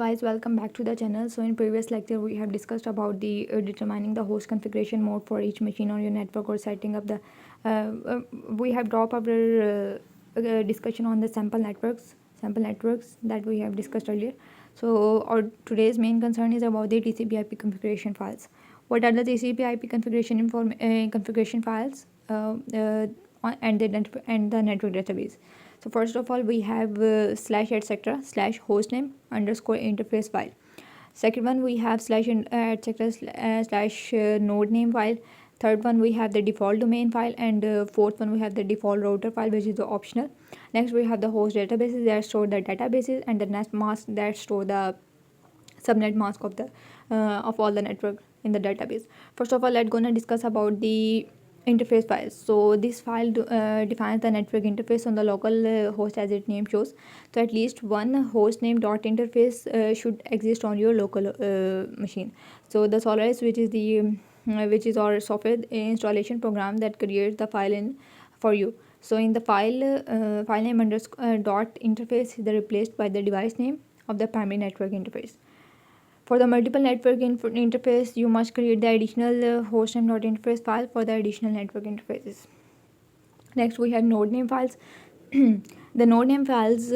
guys, welcome back to the channel. So in previous lecture we have discussed about the determining the host configuration mode for each machine on your network, or setting up the we have dropped our discussion on the sample networks that we have discussed earlier. So our today's main concern is about the TCP/IP configuration files. What are the TCP/IP configuration files and the network database? So first of all, we have slash etc slash hostname underscore interface file. Second one, we have slash etc slash node name file. Third one, we have the default domain file, and fourth one, we have the default router file, which is the optional. Next, we have the host databases that store the databases, and the net mask that store the subnet mask of all the network in the database. First of all, let's gonna discuss about the interface files. So this file defines the network interface on the local host, as its name shows. So at least one host name dot interface should exist on your local machine. So the Solaris, which is our software installation program that creates the file in for you. So in the file name underscore dot interface is replaced by the device name of the primary network interface. For the multiple network interface, you must create the additional hostname.interface file for the additional network interfaces. Next, we have node name files. The node name files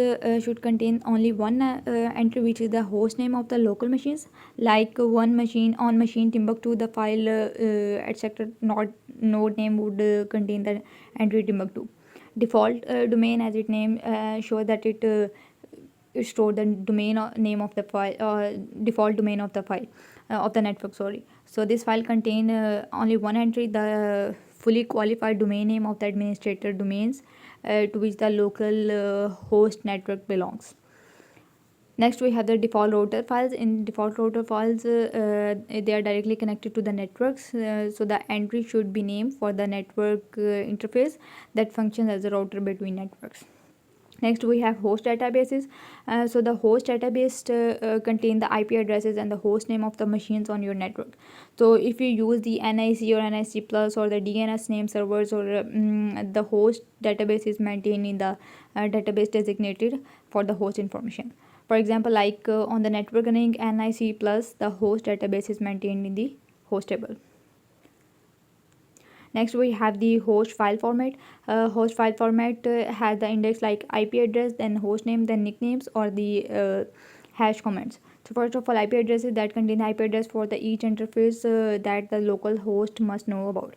should contain only one entry, which is the host name of the local machines. Like one machine on machine Timbuktu, the file etc. node name would contain the entry Timbuktu. Default domain, as its name shows that it store the domain name of the file, default domain of the file of the network, sorry. So this file contain only one entry, the fully qualified domain name of the administrator domains to which the local host network belongs. Next, we have the default router files. In default router files, they are directly connected to the networks, so the entry should be named for the network interface that functions as a router between networks. Next, we have host databases. So the host database contain the IP addresses and the host name of the machines on your network. So if you use the NIC or NIC plus or the DNS name servers, or the host database is maintained in the database designated for the host information. For example, like on the network running NIC plus, the host database is maintained in the host table. Next, we have the host file format. Host file format has the index like IP address, then host name, then nicknames, or the hash comments. So first of all, IP addresses that contain IP address for the each interface that the local host must know about.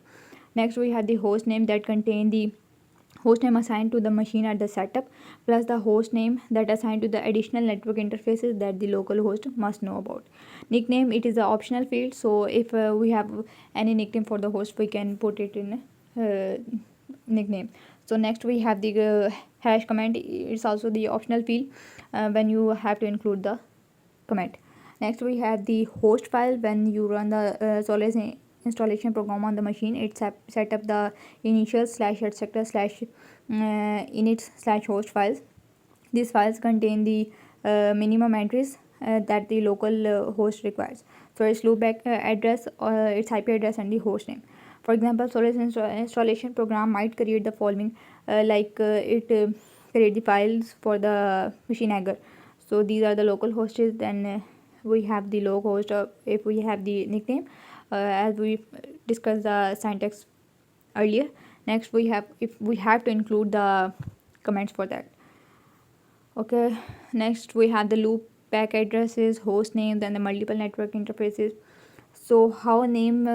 Next, we have the host name that contain the host name assigned to the machine at the setup, plus the host name that assigned to the additional network interfaces that the local host must know about. Nickname, it is an optional field, so if we have any nickname for the host, we can put it in nickname. So next, we have the hash comment. It's also the optional field when you have to include the comment. Next, we have the host file. When you run the Solaris installation program on the machine, it set up the initial slash etc slash init slash host files. These files contain the minimum entries that the local host requires. So its loopback address, its IP address, and the host name. For example, Solaris installation program might create the following, it create the files for the machine agar. So these are the local hosts. Then we have the local host if we have the nickname, as we discussed the syntax earlier. Next, we have, if we have to include the comments for that. Okay, next we have the loop back addresses, host names, and the multiple network interfaces. So how name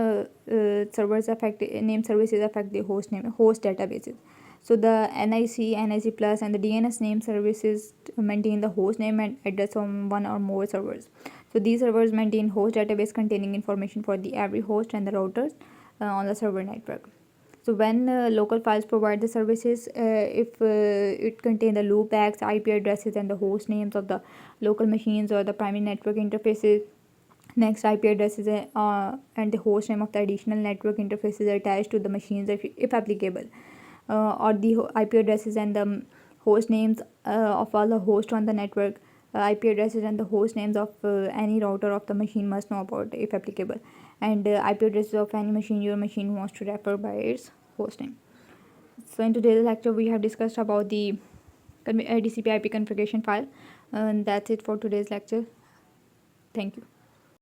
services affect the host databases. So the NIC plus, and the DNS name services maintain the host name and address on one or more servers. So these servers maintain host database containing information for the every host and the routers on the server network. So when local files provide the services, if it contain the loopbacks, IP addresses, and the host names of the local machines or the primary network interfaces. Next, IP addresses and the host name of the additional network interfaces attached to the machines, if applicable, or the IP addresses and the host names of all the hosts on the network. IP addresses and the host names of any router of the machine must know about, if applicable, and IP addresses of any machine your machine wants to refer by its host name. So in today's lecture, we have discussed about the TCP/IP configuration file, and that's it for today's lecture. Thank you.